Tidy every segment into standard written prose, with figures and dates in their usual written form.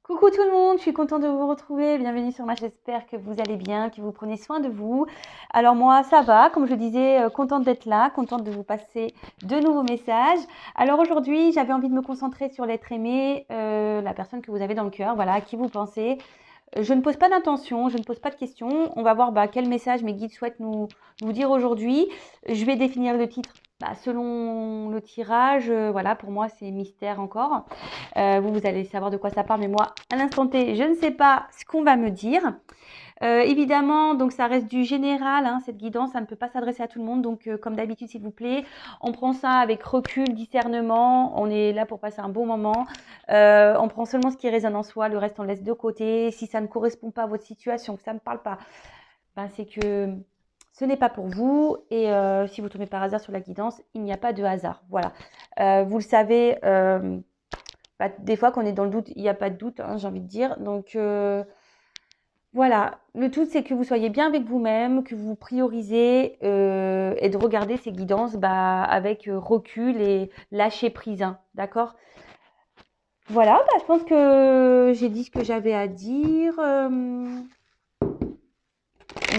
Coucou tout le monde, je suis contente de vous retrouver. Bienvenue sur ma chaîne. J'espère que vous allez bien, que vous prenez soin de vous. Alors moi, ça va, comme je disais, contente d'être là, contente de vous passer de nouveaux messages. Alors aujourd'hui, j'avais envie de me concentrer sur l'être aimé, la personne que vous avez dans le cœur, voilà, à qui vous pensez. Je ne pose pas d'intention, je ne pose pas de questions. On va voir quel message mes guides souhaitent nous dire aujourd'hui. Je vais définir le titre selon le tirage. Voilà, pour moi, c'est mystère encore. Vous allez savoir de quoi ça parle, mais moi, à l'instant T, je ne sais pas ce qu'on va me dire. Évidemment, donc ça reste du général, hein, cette guidance, ça ne peut pas s'adresser à tout le monde. Donc, comme d'habitude, s'il vous plaît, on prend ça avec recul, discernement. On est là pour passer un bon moment. On prend seulement ce qui résonne en soi, le reste on laisse de côté. Si ça ne correspond pas à votre situation, que ça ne parle pas, c'est que ce n'est pas pour vous. Et si vous tombez par hasard sur la guidance, il n'y a pas de hasard. Voilà. Vous le savez, des fois, quand on est dans le doute, il n'y a pas de doute, hein, j'ai envie de dire. Donc, voilà. Le tout, c'est que vous soyez bien avec vous-même, que vous priorisez et de regarder ces guidances avec recul et lâcher prise. Hein, d'accord? Voilà, je pense que j'ai dit ce que j'avais à dire.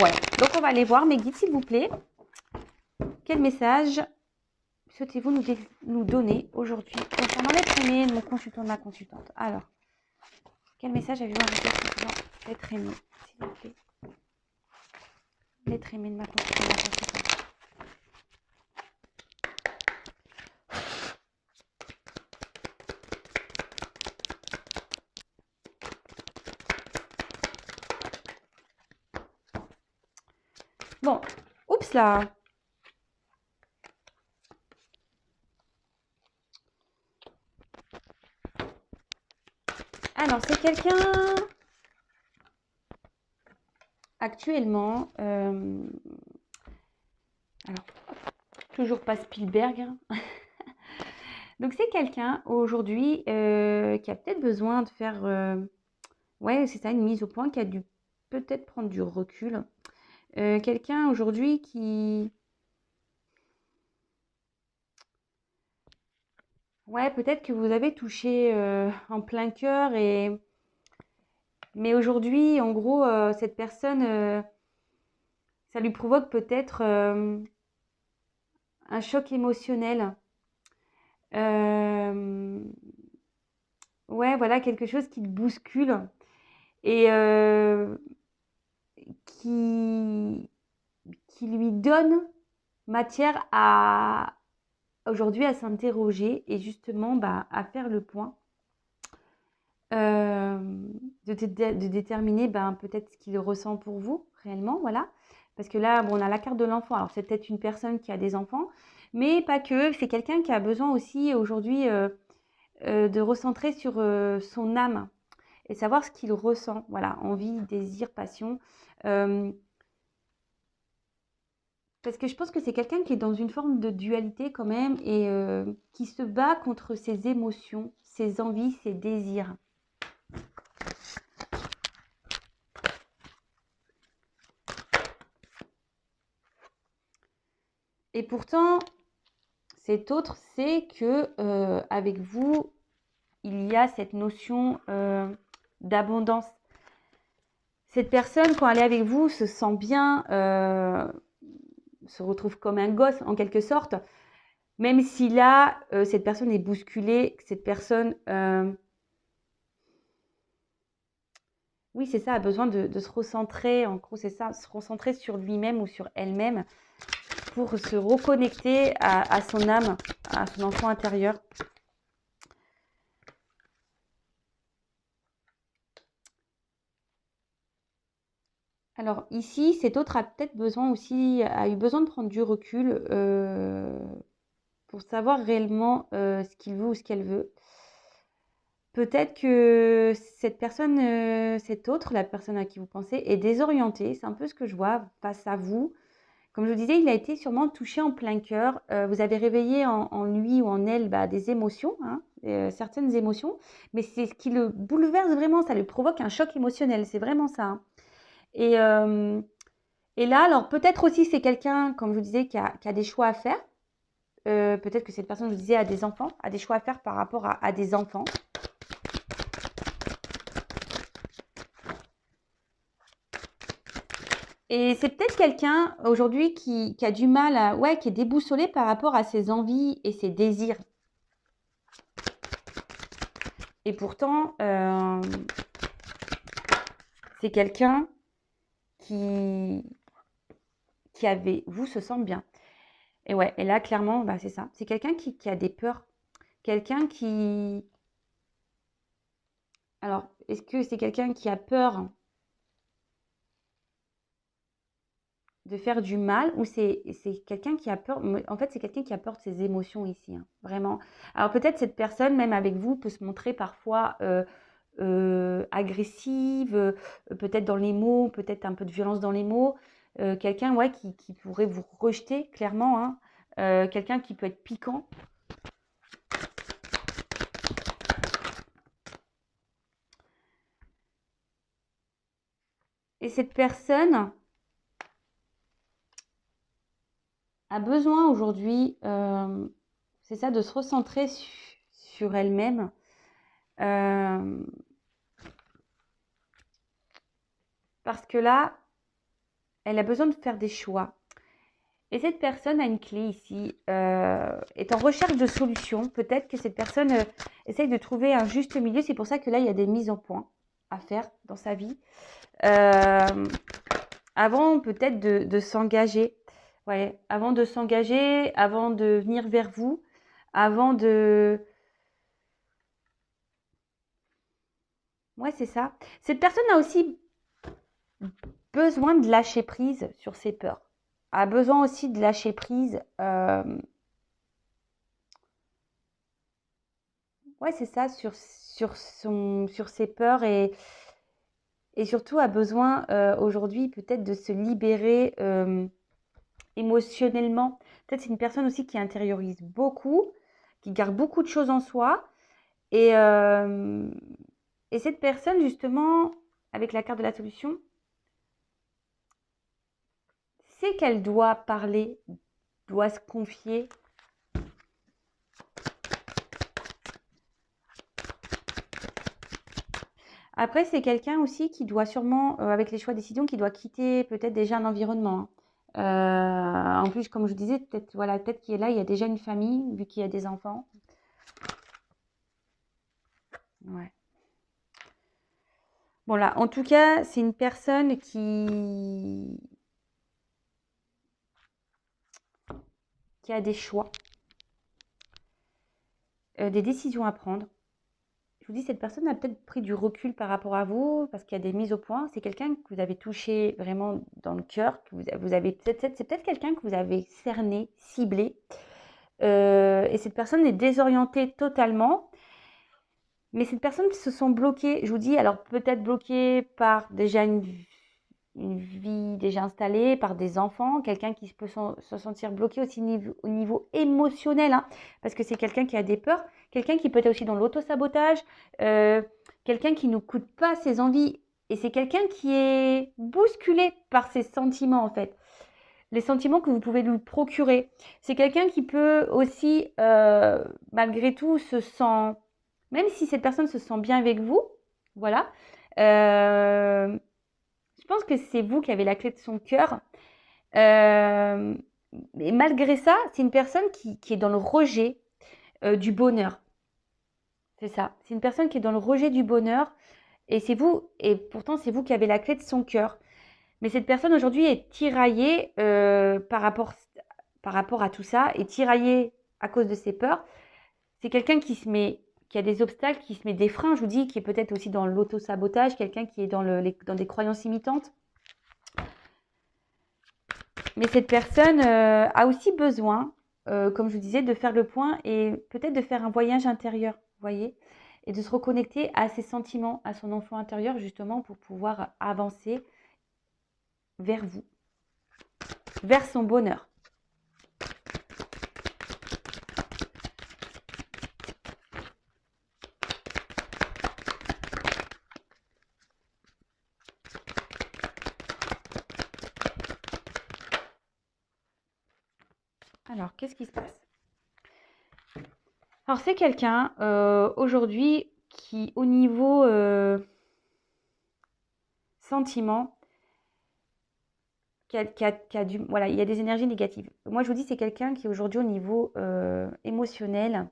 Ouais. Donc, on va aller voir mes guides, s'il vous plaît. Quel message souhaitez-vous nous donner aujourd'hui concernant l'être aimé de mon consultant, de ma consultante? Alors, quel message avez-vous à me dire concernant l'être aimé, s'il vous plaît? L'être aimé de ma consultante. Bon, oups là. Alors, c'est quelqu'un actuellement. Alors, toujours pas Spielberg. Hein. Donc, c'est quelqu'un aujourd'hui qui a peut-être besoin de faire. Ouais, c'est ça, une mise au point, qui a dû peut-être prendre du recul. Quelqu'un aujourd'hui qui. Ouais, peut-être que vous avez touché en plein cœur mais aujourd'hui, en gros, cette personne, ça lui provoque peut-être un choc émotionnel. Euh, ouais, voilà, quelque chose qui le bouscule et qui, qui lui donne matière aujourd'hui à s'interroger et justement à faire le point. De déterminer peut-être ce qu'il ressent pour vous réellement, voilà. Parce que là, on a la carte de l'enfant. Alors, c'est peut-être une personne qui a des enfants, mais pas que. C'est quelqu'un qui a besoin aussi aujourd'hui de recentrer sur son âme et savoir ce qu'il ressent. Voilà, envie, désir, passion. Euh, Parce que je pense que c'est quelqu'un qui est dans une forme de dualité quand même et qui se bat contre ses émotions, ses envies, ses désirs. Et pourtant, cet autre sait que avec vous, il y a cette notion d'abondance. Cette personne, quand elle est avec vous, se sent bien, se retrouve comme un gosse en quelque sorte, même si là, cette personne est bousculée, cette personne, oui, c'est ça, a besoin de se recentrer, en gros, c'est ça, se recentrer sur lui-même ou sur elle-même pour se reconnecter à son âme, à son enfant intérieur. Alors ici, cet autre a peut-être besoin aussi, a eu besoin de prendre du recul pour savoir réellement ce qu'il veut ou ce qu'elle veut. Peut-être que cette personne, cette autre, la personne à qui vous pensez, est désorientée. C'est un peu ce que je vois face à vous. Comme je vous disais, il a été sûrement touché en plein cœur. Vous avez réveillé en lui ou en elle des émotions, hein, certaines émotions, mais c'est ce qui le bouleverse vraiment, ça lui provoque un choc émotionnel, c'est vraiment ça. Hein. Et, euh, et là, alors peut-être aussi c'est quelqu'un, comme je vous disais, qui a des choix à faire. Peut-être que cette personne, je vous disais, a des enfants, a des choix à faire par rapport à des enfants. Et c'est peut-être quelqu'un aujourd'hui qui a du mal à, ouais, qui est déboussolé par rapport à ses envies et ses désirs. Et pourtant, c'est quelqu'un qui, qui avait, vous se sent bien. Et ouais, et là, clairement, bah, c'est ça. C'est quelqu'un qui a des peurs. Quelqu'un qui... Alors, est-ce que c'est quelqu'un qui a peur de faire du mal ou c'est quelqu'un qui a peur... En fait, c'est quelqu'un qui a peur de ses émotions ici, hein, vraiment. Alors, peut-être cette personne, même avec vous, peut se montrer parfois agressive, peut-être dans les mots, peut-être un peu de violence dans les mots. Quelqu'un, ouais, qui pourrait vous rejeter, clairement, hein. Quelqu'un qui peut être piquant. Et cette personne a besoin aujourd'hui, c'est ça, de se recentrer sur elle-même. Parce que là, elle a besoin de faire des choix. Et cette personne a une clé ici, est en recherche de solutions. Peut-être que cette personne essaye de trouver un juste milieu. C'est pour ça que là, il y a des mises au point à faire dans sa vie. Avant peut-être de s'engager. Ouais, avant de s'engager, avant de venir vers vous, avant de... Ouais, c'est ça. Cette personne a aussi besoin de lâcher prise sur ses peurs. A besoin aussi de lâcher prise. Ouais, c'est ça, sur ses peurs et surtout a besoin aujourd'hui peut-être de se libérer émotionnellement. Peut-être c'est une personne aussi qui intériorise beaucoup, qui garde beaucoup de choses en soi. Et, euh, et cette personne, justement, avec la carte de la solution, c'est qu'elle doit parler, doit se confier. Après, c'est quelqu'un aussi qui doit sûrement, avec les choix de décision, qui doit quitter peut-être déjà un environnement, hein. En plus, comme je vous disais, peut-être voilà, peut-être qu'il est là, il y a déjà une famille, vu qu'il y a des enfants. Ouais. Bon là, en tout cas, c'est une personne qui a des choix, des décisions à prendre. Je vous dis, cette personne a peut-être pris du recul par rapport à vous parce qu'il y a des mises au point. C'est quelqu'un que vous avez touché vraiment dans le cœur, que vous avez c'est peut-être quelqu'un que vous avez cerné, ciblé. Et cette personne est désorientée totalement. Mais cette personne se sent bloquée, je vous dis, alors peut-être bloquée par déjà une vie déjà installée, par des enfants, quelqu'un qui peut se sentir bloqué aussi au niveau émotionnel, hein, parce que c'est quelqu'un qui a des peurs, quelqu'un qui peut être aussi dans l'autosabotage, euh, quelqu'un qui ne coûte pas ses envies, et c'est quelqu'un qui est bousculé par ses sentiments en fait, les sentiments que vous pouvez lui procurer. C'est quelqu'un qui peut aussi, malgré tout, se sent, même si cette personne se sent bien avec vous, voilà, euh, je pense que c'est vous qui avez la clé de son cœur. Euh, mais malgré ça, c'est une personne qui est dans le rejet du bonheur. C'est ça. C'est une personne qui est dans le rejet du bonheur. Et c'est vous, et pourtant c'est vous qui avez la clé de son cœur. Mais cette personne aujourd'hui est tiraillée par rapport à tout ça, est tiraillée à cause de ses peurs. C'est quelqu'un qui a des obstacles, qui se met des freins, je vous dis, qui est peut-être aussi dans l'auto-sabotage, quelqu'un qui est dans des croyances imitantes. Mais cette personne a aussi besoin, comme je vous disais, de faire le point et peut-être de faire un voyage intérieur, vous voyez, et de se reconnecter à ses sentiments, à son enfant intérieur, justement, pour pouvoir avancer vers vous, vers son bonheur. Alors, qu'est-ce qui se passe? Alors, c'est quelqu'un aujourd'hui qui, au niveau sentiment, voilà, il y a des énergies négatives. Moi, je vous dis, c'est quelqu'un qui aujourd'hui, au niveau émotionnel,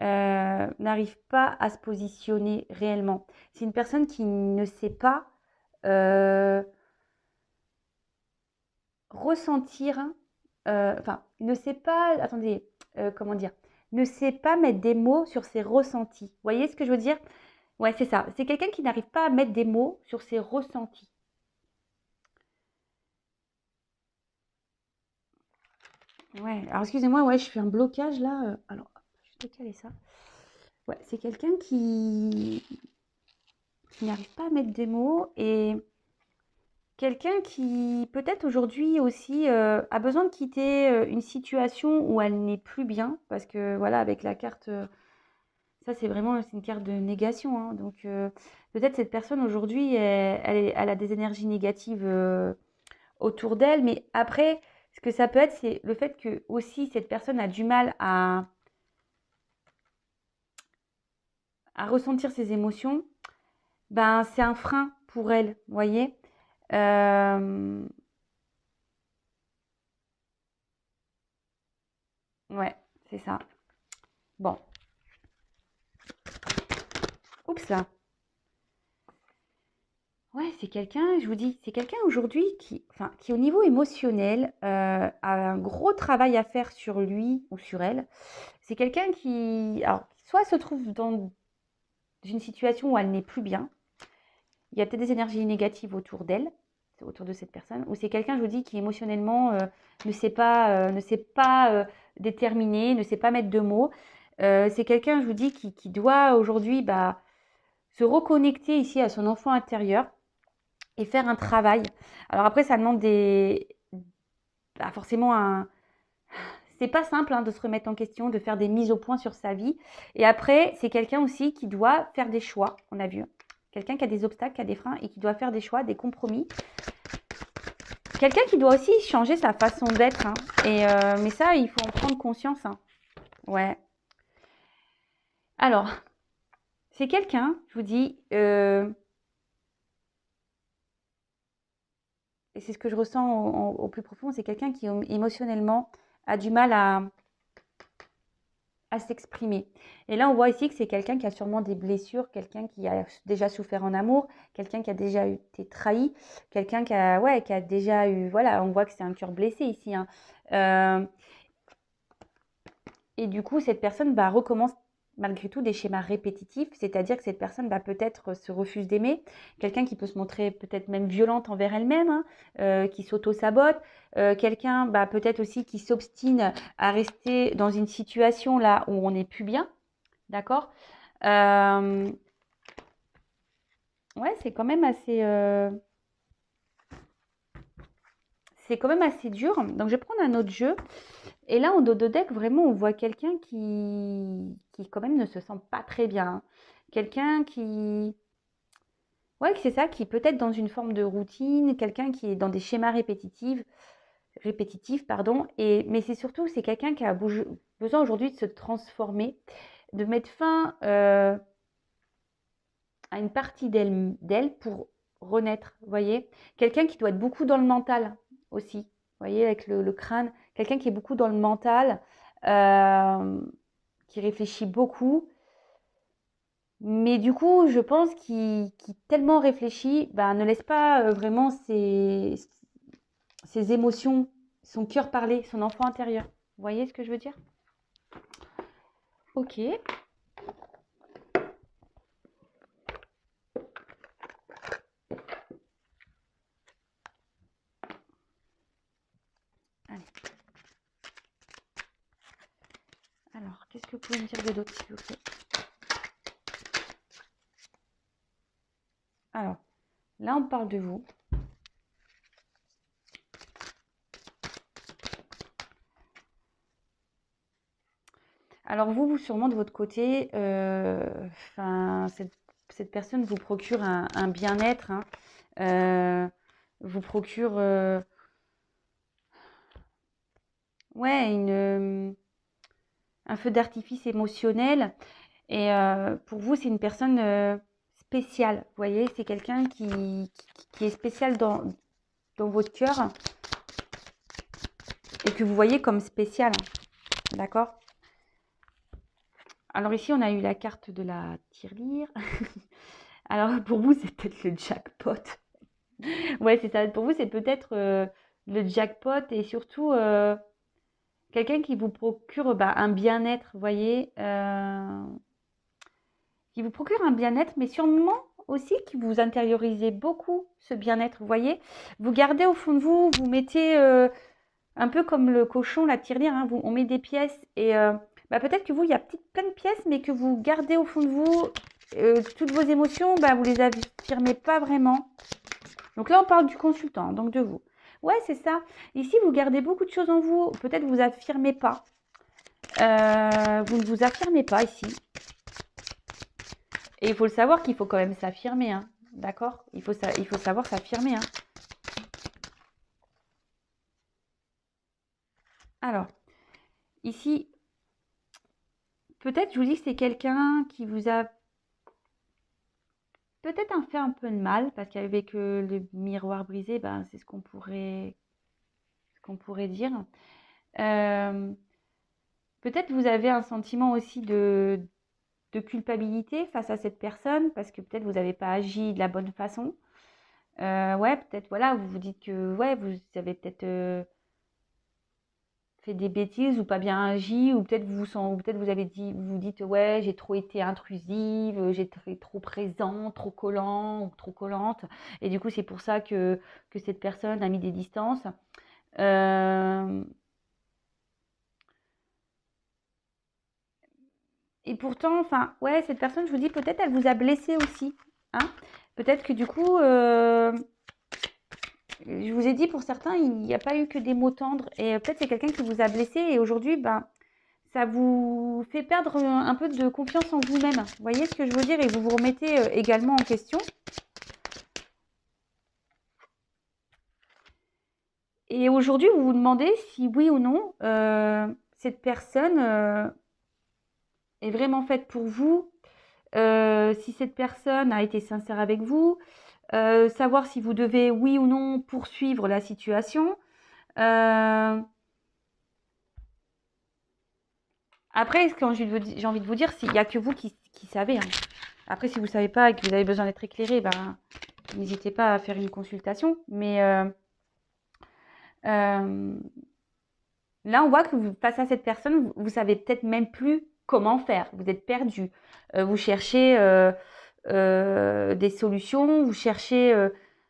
n'arrive pas à se positionner réellement. C'est une personne qui ne sait pas ressentir, enfin, ne sait pas, attendez, comment dire, ne sait pas mettre des mots sur ses ressentis. Vous voyez ce que je veux dire? Ouais, c'est ça. C'est quelqu'un qui n'arrive pas à mettre des mots sur ses ressentis. Ouais, alors excusez-moi, ouais, je fais un blocage là. Alors, je vais décaler ça. Ouais, c'est quelqu'un qui n'arrive pas à mettre des mots et quelqu'un qui peut-être aujourd'hui aussi a besoin de quitter une situation où elle n'est plus bien parce que voilà, avec la carte, ça c'est vraiment c'est une carte de négation, hein. Donc peut-être cette personne aujourd'hui, elle a des énergies négatives autour d'elle, mais après, ce que ça peut être, c'est le fait que aussi cette personne a du mal à ressentir ses émotions. Ben, c'est un frein pour elle, vous voyez. Euh, ouais, c'est ça. Bon, oups là. Ouais, c'est quelqu'un, je vous dis, c'est quelqu'un aujourd'hui qui, enfin, qui au niveau émotionnel a un gros travail à faire sur lui ou sur elle. C'est quelqu'un qui, alors, soit se trouve dans une situation où elle n'est plus bien, il y a peut-être des énergies négatives autour d'elle, autour de cette personne, ou c'est quelqu'un, je vous dis, qui émotionnellement ne sait pas déterminer, ne sait pas mettre de mots. C'est quelqu'un, je vous dis, qui doit aujourd'hui bah, se reconnecter ici à son enfant intérieur et faire un travail. Alors après, ça demande bah, forcément un... C'est pas simple hein, de se remettre en question, de faire des mises au point sur sa vie. Et après, c'est quelqu'un aussi qui doit faire des choix, on a vu. Quelqu'un qui a des obstacles, qui a des freins et qui doit faire des choix, des compromis. Quelqu'un qui doit aussi changer sa façon d'être, hein. Mais ça, il faut en prendre conscience, hein. Ouais. Alors, c'est quelqu'un, je vous dis, et c'est ce que je ressens au plus profond, c'est quelqu'un qui émotionnellement a du mal à s'exprimer. Et là, on voit ici que c'est quelqu'un qui a sûrement des blessures, quelqu'un qui a déjà souffert en amour, quelqu'un qui a déjà été trahi, quelqu'un qui a, ouais, qui a déjà eu, voilà, on voit que c'est un cœur blessé ici, hein. Euh, et du coup, cette personne bah, recommence malgré tout des schémas répétitifs, c'est-à-dire que cette personne bah, peut-être se refuse d'aimer, quelqu'un qui peut se montrer peut-être même violente envers elle-même, hein, qui s'auto-sabote, quelqu'un bah, peut-être aussi qui s'obstine à rester dans une situation là où on n'est plus bien, d'accord. Ouais, c'est quand même assez dur. Donc je vais prendre un autre jeu. Et là, en dodo deck, vraiment, on voit quelqu'un qui quand même ne se sent pas très bien, hein. Quelqu'un qui, ouais, c'est ça, qui peut être dans une forme de routine, quelqu'un qui est dans des schémas répétitifs, pardon. Mais c'est surtout, c'est quelqu'un qui a besoin aujourd'hui de se transformer, de mettre fin à une partie d'elle pour renaître, vous voyez. Quelqu'un qui doit être beaucoup dans le mental aussi, vous voyez, avec le crâne. Quelqu'un qui est beaucoup dans le mental, euh, qui réfléchit beaucoup. Mais du coup, je pense qu'il tellement réfléchit, bah, ne laisse pas vraiment ses émotions, son cœur parler, son enfant intérieur. Vous voyez ce que je veux dire? Ok. Allez. Alors, qu'est-ce que vous pouvez me dire de d'autre, s'il vous plaît? Alors, là, on parle de vous. Alors vous, sûrement de votre côté, cette personne vous procure un bien-être, hein, vous procure ouais, un feu d'artifice émotionnel. Et pour vous, c'est une personne spéciale. Vous voyez, c'est quelqu'un qui est spécial dans votre cœur. et que vous voyez comme spécial. D'accord? Alors ici, on a eu la carte de la tirelire. Alors pour vous, c'est peut-être le jackpot. Ouais, c'est ça. Pour vous, c'est peut-être le jackpot et surtout quelqu'un qui vous procure un bien-être, vous voyez, qui vous procure un bien-être, mais sûrement aussi qui vous intériorisez beaucoup ce bien-être, vous voyez. Vous gardez au fond de vous, vous mettez un peu comme le cochon, la tirelire, hein, on met des pièces et peut-être que vous, il y a plein de pièces, mais que vous gardez au fond de vous toutes vos émotions, vous les affirmez pas vraiment. Donc là, on parle du consultant, donc de vous. Ouais, c'est ça. Ici, vous gardez beaucoup de choses en vous. Peut-être vous affirmez pas. Vous ne vous affirmez pas ici. Et il faut le savoir qu'il faut quand même s'affirmer. Hein. D'accord? Il faut savoir s'affirmer. Hein. Alors, ici, peut-être, je vous dis que c'est quelqu'un qui vous a peut-être fait un peu de mal, parce qu'avec le miroir brisé, c'est ce qu'on pourrait dire. Peut-être vous avez un sentiment aussi de culpabilité face à cette personne, parce que peut-être vous n'avez pas agi de la bonne façon. Ouais, peut-être, voilà, vous vous dites que ouais, vous avez peut-être fait des bêtises ou pas bien agi, ou peut-être vous avez dit, vous vous dites ouais, j'ai trop été intrusive, j'ai été trop présent, trop collant ou trop collante, et du coup c'est pour ça que cette personne a mis des distances. Et pourtant, enfin, ouais, cette personne, je vous dis, peut-être elle vous a blessé aussi. Hein. Peut-être que du coup, je vous ai dit, pour certains, il n'y a pas eu que des mots tendres. Et peut-être c'est quelqu'un qui vous a blessé. Et aujourd'hui, ça vous fait perdre un peu de confiance en vous-même. Vous voyez ce que je veux dire? Et vous vous remettez également en question. Et aujourd'hui, vous vous demandez si oui ou non, cette personne est vraiment faite pour vous. Si cette personne a été sincère avec vous, savoir si vous devez, oui ou non, poursuivre la situation. Après, quand j'ai envie de vous dire, il n'y a que vous qui savez. Hein. Après, si vous ne savez pas et que vous avez besoin d'être éclairé, n'hésitez pas à faire une consultation. Mais là, on voit que face à cette personne, vous savez peut-être même plus comment faire. Vous êtes perdu. Vous cherchez des solutions, vous cherchez,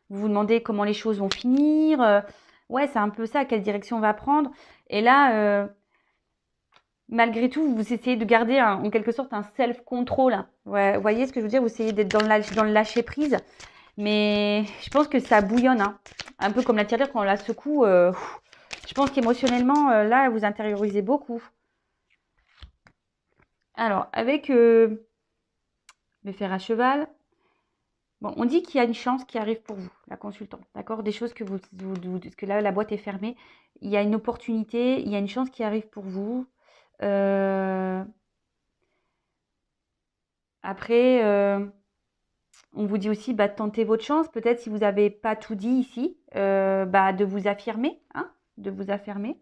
vous vous demandez comment les choses vont finir. Ouais, c'est un peu ça, quelle direction on va prendre. Et là, malgré tout, vous essayez de garder en quelque sorte un self-control. Hein. Ouais, vous voyez ce que je veux dire? Vous essayez d'être dans le lâcher-prise. Mais je pense que ça bouillonne. Hein. Un peu comme la tirelire quand on la secoue. Je pense qu'émotionnellement, là, vous intériorisez beaucoup. Alors, avec le fer à cheval, bon, on dit qu'il y a une chance qui arrive pour vous, la consultante, d'accord? Des choses que parce que là, la boîte est fermée. Il y a une opportunité, il y a une chance qui arrive pour vous. Après, on vous dit aussi, tentez votre chance. Peut-être si vous n'avez pas tout dit ici, de vous affirmer, hein, de vous affirmer.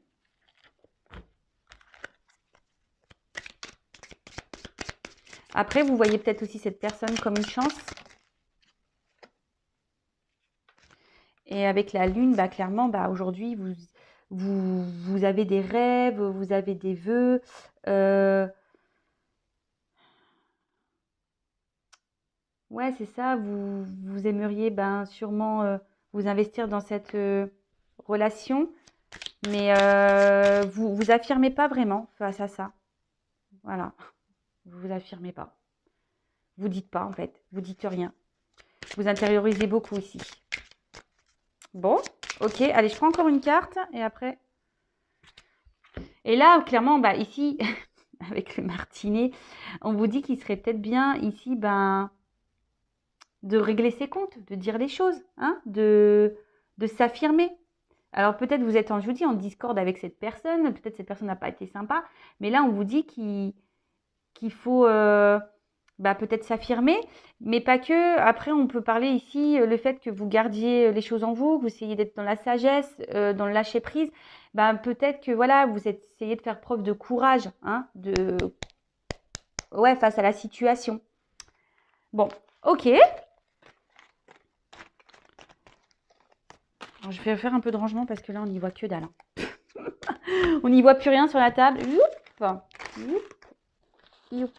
Après, vous voyez peut-être aussi cette personne comme une chance. Et avec la lune, clairement, aujourd'hui, vous avez des rêves, vous avez des vœux. Ouais, c'est ça. Vous aimeriez sûrement vous investir dans cette relation, mais vous affirmez pas vraiment face à ça. Voilà, vous affirmez pas. Vous dites pas en fait, vous dites rien. Vous intériorisez beaucoup ici. Bon, ok, allez, je prends encore une carte et après. Et là, clairement, ici, avec le martinet, on vous dit qu'il serait peut-être bien ici, de régler ses comptes, de dire les choses, hein, de s'affirmer. Alors peut-être vous êtes, je vous dis, en discorde avec cette personne, peut-être cette personne n'a pas été sympa, mais là on vous dit qu'il faut bah, peut-être s'affirmer, mais pas que. Après, on peut parler ici le fait que vous gardiez les choses en vous, que vous essayez d'être dans la sagesse, dans le lâcher prise. Bah, peut-être que voilà, vous essayez de faire preuve de courage, hein, ouais, face à la situation. Bon, ok. Alors, je vais faire un peu de rangement parce que là, on n'y voit que dalle, hein. On n'y voit plus rien sur la table. Youp, youp, youp.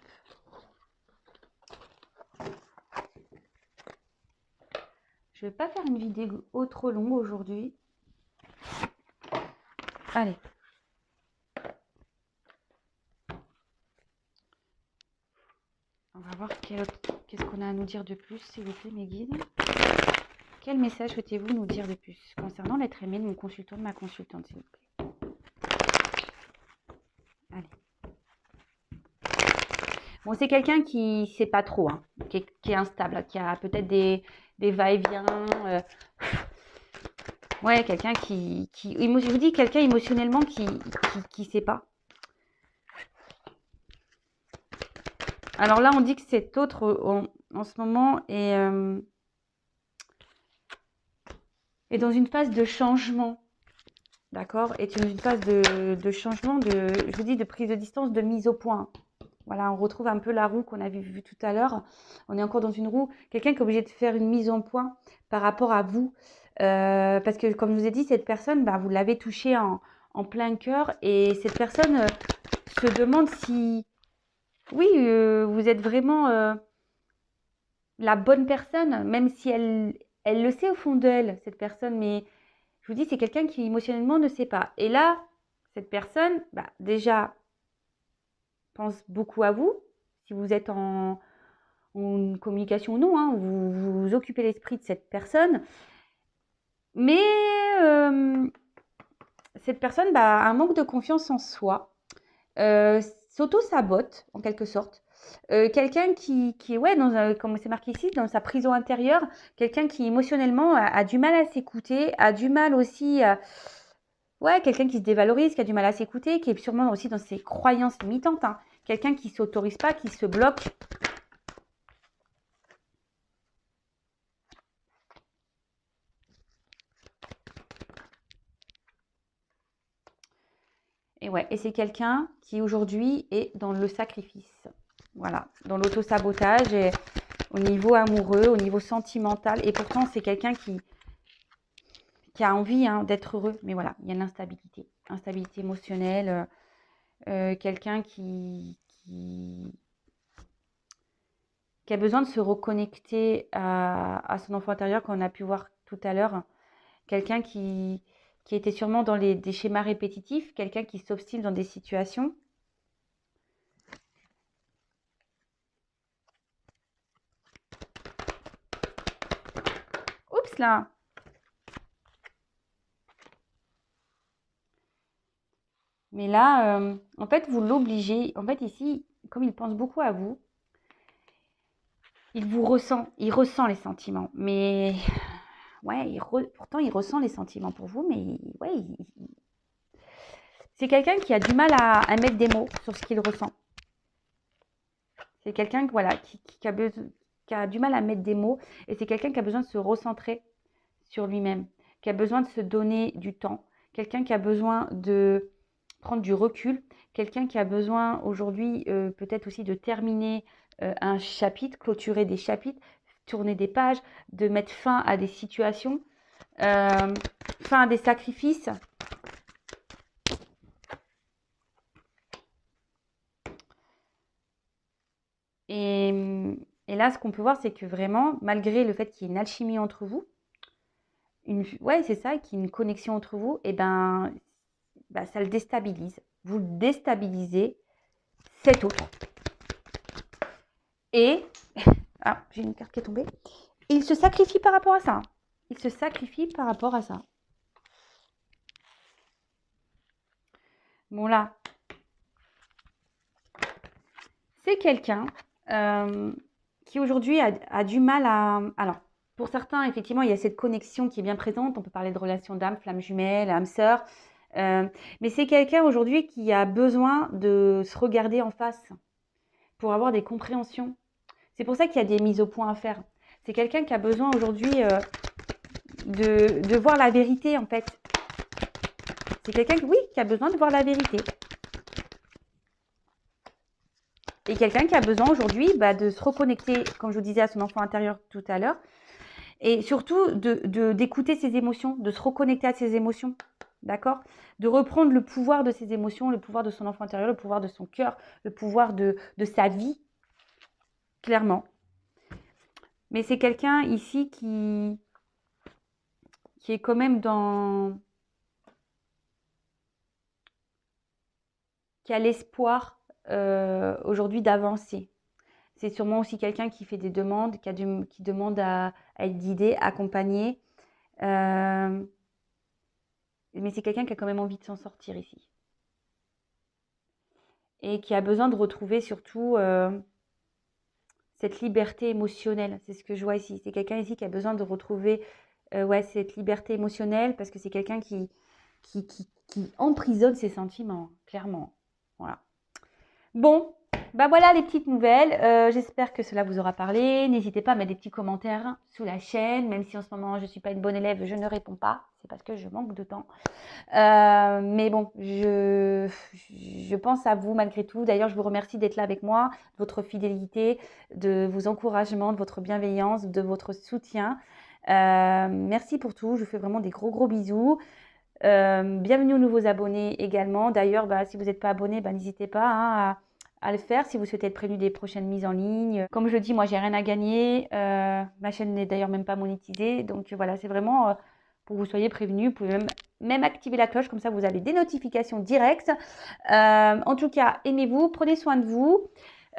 Je vais pas faire une vidéo trop longue aujourd'hui. Allez. On va voir qu'est-ce qu'on a à nous dire de plus, s'il vous plaît, mes guides. Quel message souhaitez-vous nous dire de plus concernant l'être aimé de mon consultant, de ma consultante, s'il vous plaît. Allez. Bon, c'est quelqu'un qui ne sait pas trop, hein, qui est instable, qui a peut-être des va-et-vient. Ouais, quelqu'un je vous dis, quelqu'un émotionnellement qui ne sait pas. Alors là, on dit que cet autre, en ce moment, est dans une phase de changement. D'accord? Est dans une phase de changement, je vous dis, de prise de distance, de mise au point. Voilà, on retrouve un peu la roue qu'on avait vue tout à l'heure. On est encore dans une roue. Quelqu'un qui est obligé de faire une mise en point par rapport à vous. Parce que, comme je vous ai dit, cette personne, bah, vous l'avez touchée en plein cœur. Et cette personne se demande si, oui, vous êtes vraiment la bonne personne, même si elle le sait au fond d'elle, cette personne. Mais je vous dis, c'est quelqu'un qui émotionnellement ne sait pas. Et là, cette personne, bah, déjà, pense beaucoup à vous. Si vous êtes en communication ou non, hein, vous occupez l'esprit de cette personne. Mais cette personne bah, a un manque de confiance en soi, s'auto-sabote en quelque sorte. Quelqu'un qui est, ouais, comme c'est marqué ici, dans sa prison intérieure, quelqu'un qui émotionnellement a du mal à s'écouter, a du mal aussi à... Ouais, quelqu'un qui se dévalorise, qui a du mal à s'écouter, qui est sûrement aussi dans ses croyances limitantes, hein. Quelqu'un qui ne s'autorise pas, qui se bloque. Et ouais, et c'est quelqu'un qui aujourd'hui est dans le sacrifice. Voilà, dans l'auto-sabotage et au niveau amoureux, au niveau sentimental. Et pourtant, c'est quelqu'un qui a envie hein, d'être heureux. Mais voilà, il y a l'instabilité. Instabilité émotionnelle. Quelqu'un qui a besoin de se reconnecter à son enfant intérieur, qu'on a pu voir tout à l'heure. Quelqu'un qui était sûrement dans des schémas répétitifs. Quelqu'un qui s'obstine dans des situations. Oups là! Mais là, en fait, vous l'obligez. En fait, ici, comme il pense beaucoup à vous, il vous ressent. Il ressent les sentiments. Mais, ouais, pourtant, il ressent les sentiments pour vous. Mais, ouais, c'est quelqu'un qui a du mal à mettre des mots sur ce qu'il ressent. C'est quelqu'un voilà, qui a du mal à mettre des mots. Et c'est quelqu'un qui a besoin de se recentrer sur lui-même. Qui a besoin de se donner du temps. Quelqu'un qui a besoin de prendre du recul, quelqu'un qui a besoin aujourd'hui peut-être aussi de terminer un chapitre, clôturer des chapitres, tourner des pages, de mettre fin à des situations, fin à des sacrifices. Et là, ce qu'on peut voir, c'est que vraiment, malgré le fait qu'il y ait une alchimie entre vous, ouais, c'est ça, qu'il y ait une connexion entre vous, et ben, ça le déstabilise. Vous déstabilisez cet autre. Et, ah, j'ai une carte qui est tombée. Il se sacrifie par rapport à ça. Il se sacrifie par rapport à ça. Bon là, c'est quelqu'un qui aujourd'hui a du mal à... Alors, pour certains, effectivement, il y a cette connexion qui est bien présente. On peut parler de relation d'âme, flamme jumelle, âme sœur. Mais c'est quelqu'un aujourd'hui qui a besoin de se regarder en face pour avoir des compréhensions. C'est pour ça qu'il y a des mises au point à faire. C'est quelqu'un qui a besoin aujourd'hui de voir la vérité, en fait. C'est quelqu'un, oui, qui a besoin de voir la vérité. Et quelqu'un qui a besoin aujourd'hui de se reconnecter, comme je vous disais, à son enfant intérieur tout à l'heure. Et surtout, d'écouter ses émotions, de se reconnecter à ses émotions. D'accord? De reprendre le pouvoir de ses émotions, le pouvoir de son enfant intérieur, le pouvoir de son cœur, le pouvoir de sa vie. Clairement. Mais c'est quelqu'un ici qui est quand même qui a l'espoir aujourd'hui d'avancer. C'est sûrement aussi quelqu'un qui fait des demandes, qui demande à être guidé, accompagné. Mais c'est quelqu'un qui a quand même envie de s'en sortir ici. Et qui a besoin de retrouver surtout cette liberté émotionnelle. C'est ce que je vois ici. C'est quelqu'un ici qui a besoin de retrouver cette liberté émotionnelle parce que c'est quelqu'un qui emprisonne ses sentiments, clairement. Voilà. Bon, voilà les petites nouvelles. J'espère que cela vous aura parlé. N'hésitez pas à mettre des petits commentaires sous la chaîne, même si en ce moment je ne suis pas une bonne élève, je ne réponds pas. C'est parce que je manque de temps. Mais bon, je pense à vous malgré tout. D'ailleurs, je vous remercie d'être là avec moi, de votre fidélité, de vos encouragements, de votre bienveillance, de votre soutien. Merci pour tout. Je vous fais vraiment des gros bisous. Bienvenue aux nouveaux abonnés également. D'ailleurs, si vous n'êtes pas abonné, n'hésitez pas à le faire si vous souhaitez être prévenu des prochaines mises en ligne. Comme je dis, moi, j'ai rien à gagner. Ma chaîne n'est d'ailleurs même pas monétisée. Donc voilà, c'est vraiment pour que vous soyez prévenus. Vous pouvez même activer la cloche, comme ça vous avez des notifications directes. En tout cas, aimez-vous, prenez soin de vous.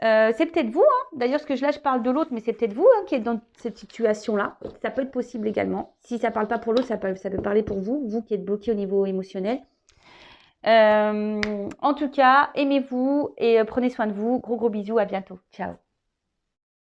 C'est peut-être vous, d'ailleurs, là je parle de l'autre, mais c'est peut-être vous qui êtes dans cette situation-là. Ça peut être possible également. Si ça ne parle pas pour l'autre, ça peut parler pour vous, vous qui êtes bloqué au niveau émotionnel. En tout cas, aimez-vous et prenez soin de vous. Gros bisous, à bientôt. Ciao.